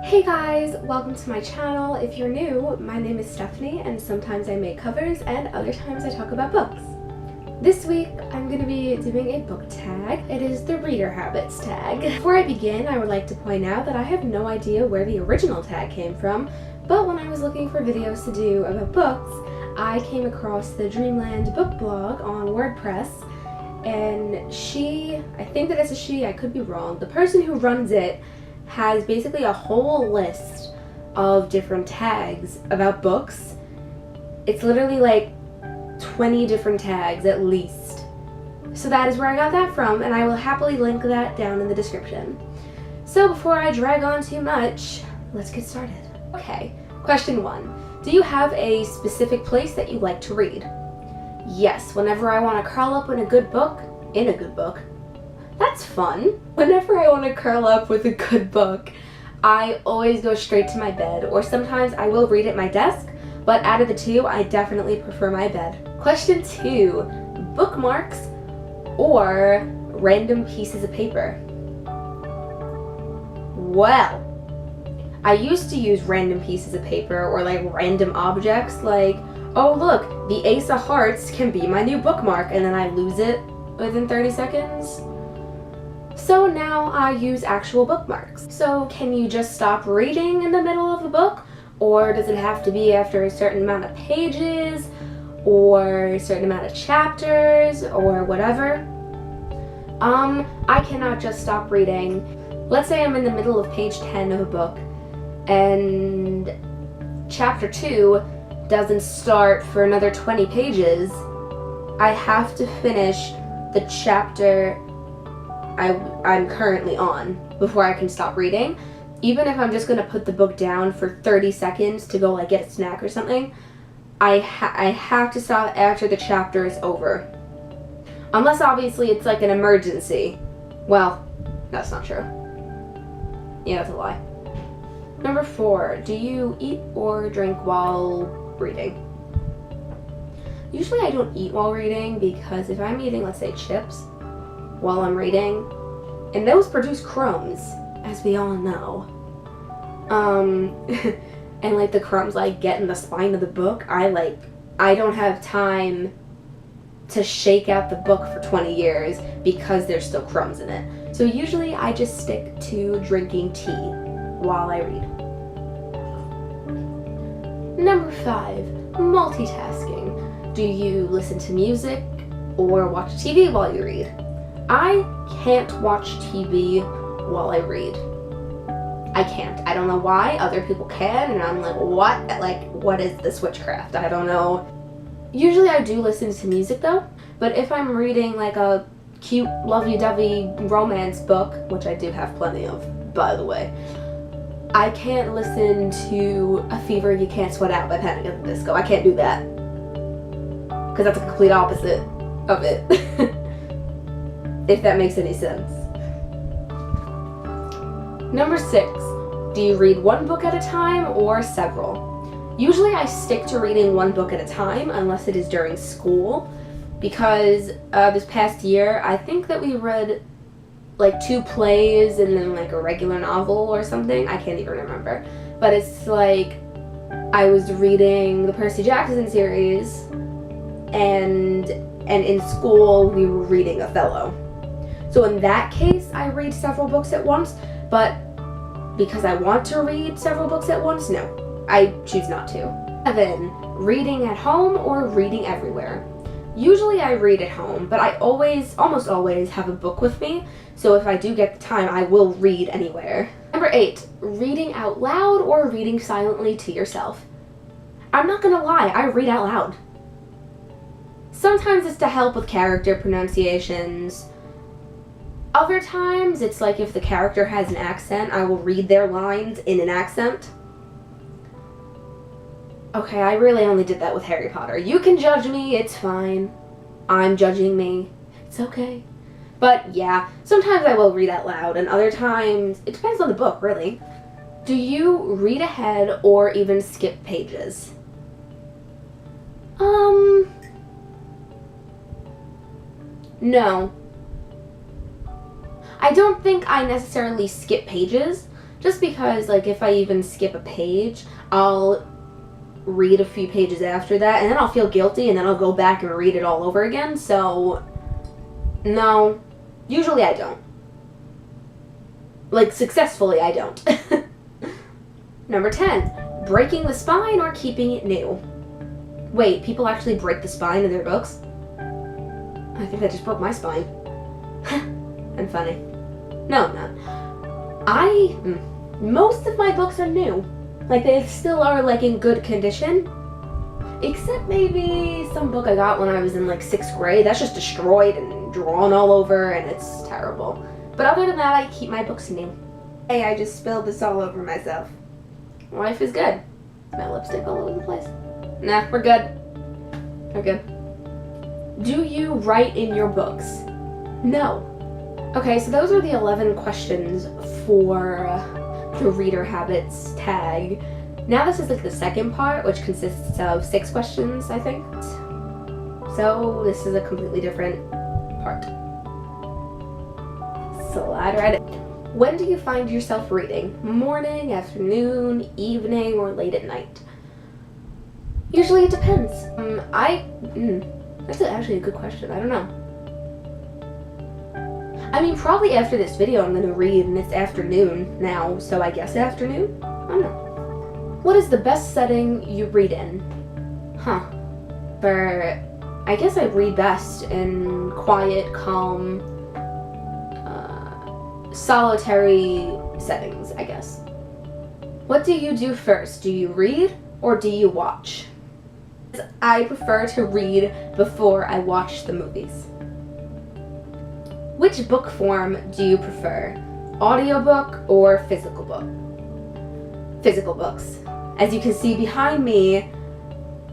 Hey guys, welcome to my channel. If you're new, my name is Stephanie and sometimes I make covers and other times I talk about books. This week I'm going to be doing a book tag. It is the Reader Habits tag. Before I begin, I would like to point out that I have no idea where the original tag came from, but when I was looking for videos to do about books, I came across the Dreamland book blog on WordPress, and I think that it's a she, I could be wrong, the person who runs it has basically a whole list of different tags about books. It's literally like 20 different tags at least. So that is where I got that from, and I will happily link that down in the description. So before I drag on too much, let's get started. Okay, question 1. Do you have a specific place that you like to read? Yes, whenever I want to curl up in a good book, that's fun. Whenever I want to curl up with a good book, I always go straight to my bed, or sometimes I will read at my desk, but out of the two, I definitely prefer my bed. Question 2, bookmarks or random pieces of paper? Well, I used to use random pieces of paper or like random objects, like, oh look, the Ace of Hearts can be my new bookmark, and then I lose it within 30 seconds. So now I use actual bookmarks. So can you just stop reading in the middle of a book? Or does it have to be after a certain amount of pages, or a certain amount of chapters, or whatever? I cannot just stop reading. Let's say I'm in the middle of page 10 of a book, and chapter 2 doesn't start for another 20 pages. I have to finish the chapter I'm currently on before I can stop reading. Even if I'm just gonna put the book down for 30 seconds to go like get a snack or something, I have to stop after the chapter is over. Unless obviously it's like an emergency. Well, that's not true. Yeah, that's a lie. Number 4, do you eat or drink while reading? Usually I don't eat while reading, because if I'm eating, let's say, chips while I'm reading, and those produce crumbs, as we all know, and like the crumbs like get in the spine of the book, I don't have time to shake out the book for 20 years because there's still crumbs in it. So usually I just stick to drinking tea while I read. Number 5, multitasking. Do you listen to music or watch TV while you read? I can't watch TV while I read. I can't. I don't know why. Other people can, and I'm like, what? Like, what is this witchcraft? I don't know. Usually I do listen to music though, but if I'm reading like a cute, lovey-dovey romance book, which I do have plenty of, by the way, I can't listen to A Fever You Can't Sweat Out by Panic at the Disco. I can't do that, because that's the complete opposite of it. If that makes any sense. Number 6, do you read one book at a time or several? Usually I stick to reading one book at a time unless it is during school, because this past year I think that we read like 2 plays and then like a regular novel or something. I can't even remember. But it's like I was reading the Percy Jackson series, and in school we were reading Othello. So in that case, I read several books at once, but because I want to read several books at once, no, I choose not to. 7, reading at home or reading everywhere? Usually I read at home, but I almost always have a book with me, so if I do get the time, I will read anywhere. Number 8, reading out loud or reading silently to yourself? I'm not gonna lie, I read out loud. Sometimes it's to help with character pronunciations. Other times, it's like if the character has an accent, I will read their lines in an accent. Okay, I really only did that with Harry Potter. You can judge me, it's fine. I'm judging me. It's okay. But yeah, sometimes I will read out loud, and other times, it depends on the book, really. Do you read ahead or even skip pages? No. I don't think I necessarily skip pages, Just because, like, if I even skip a page, I'll read a few pages after that, and then I'll feel guilty, and then I'll go back and read it all over again. So, no, usually I don't. Like, successfully, I don't. Number 10, breaking the spine or keeping it new. Wait, people actually break the spine in their books? I think I just broke my spine. I'm funny. No, I'm not. Most of my books are new. Like, they still are, like, in good condition. Except maybe some book I got when I was in, like, 6th grade. That's just destroyed and drawn all over, and it's terrible. But other than that, I keep my books new. Hey, I just spilled this all over myself. Life is good. My lipstick all over the place. Nah, we're good. We're good. Do you write in your books? No. Okay, so those are the 11 questions for the Reader Habits tag. Now this is like the second part, which consists of 6 questions, I think. So this is a completely different part. Slide right in. When do you find yourself reading? Morning, afternoon, evening, or late at night? Usually it depends. That's actually a good question. I don't know. I mean, probably after this video I'm going to read, and it's afternoon now, so I guess afternoon? I don't know. What is the best setting you read in? I guess I read best in quiet, calm, solitary settings, I guess. What do you do first? Do you read or do you watch? I prefer to read before I watch the movies. Which book form do you prefer? Audiobook or physical book? Physical books. As you can see behind me,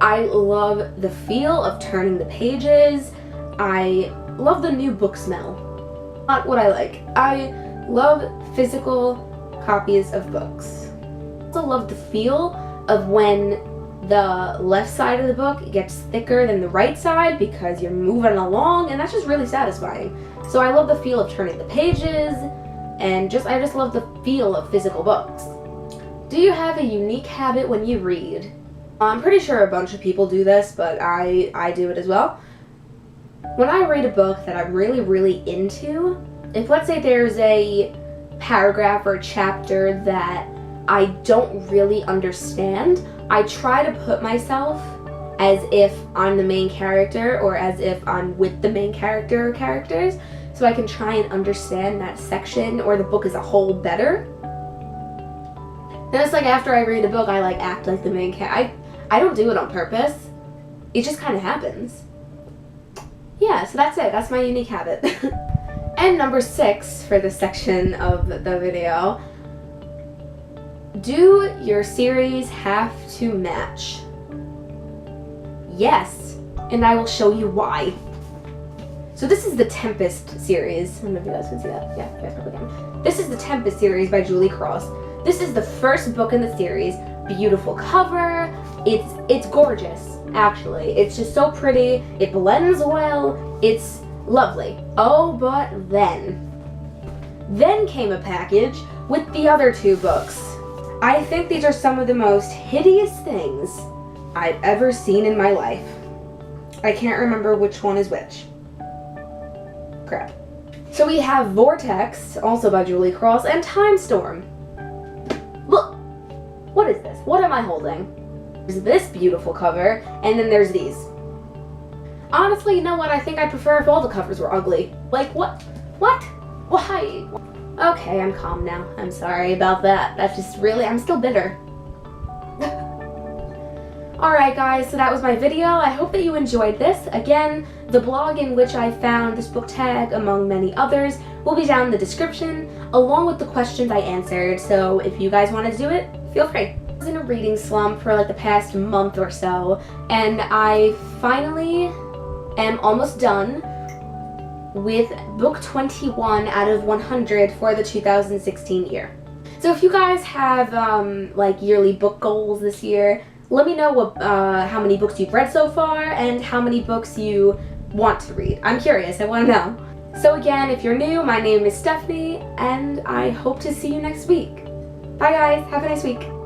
I love the feel of turning the pages. I love the new book smell. Not what I like. I love physical copies of books. I also love the feel of when the left side of the book gets thicker than the right side because you're moving along, and that's just really satisfying. So I love the feel of turning the pages, and I just love the feel of physical books. Do you have a unique habit when you read? I'm pretty sure a bunch of people do this, but I do it as well. When I read a book that I'm really, really into, if let's say there's a paragraph or a chapter that I don't really understand, I try to put myself as if I'm the main character or as if I'm with the main character or characters, so I can try and understand that section or the book as a whole better. Then it's like after I read a book, I like act like the main character. I don't do it on purpose. It just kind of happens. Yeah, so that's it. That's my unique habit. And number 6 for this section of the video. Do your series have to match? Yes, and I will show you why. So this is the Tempest series. I don't know if you guys can see that. Yeah, you guys probably can. This is the Tempest series by Julie Cross. This is the first book in the series. Beautiful cover. It's gorgeous, actually. It's just so pretty. It blends well. It's lovely. Oh, but then came a package with the other 2 books. I think these are some of the most hideous things I've ever seen in my life. I can't remember which one is which. Crap. So we have Vortex, also by Julie Cross, and Time Storm. Look! What is this? What am I holding? There's this beautiful cover, and then there's these. Honestly, you know what? I think I prefer if all the covers were ugly. Like, what? What? Why? Okay, I'm calm now. I'm sorry about that. That's just really, I'm still bitter. Alright guys, so that was my video. I hope that you enjoyed this. Again, the blog in which I found this book tag, among many others, will be down in the description, along with the questions I answered. So if you guys want to do it, feel free. I was in a reading slump for like the past month or so, and I finally am almost done with book 21 out of 100 for the 2016 year. So if you guys have like yearly book goals this year, let me know what, how many books you've read so far and how many books you want to read. I'm curious, I want to know. So again, if you're new, my name is Stephanie, and I hope to see you next week. Bye guys, have a nice week.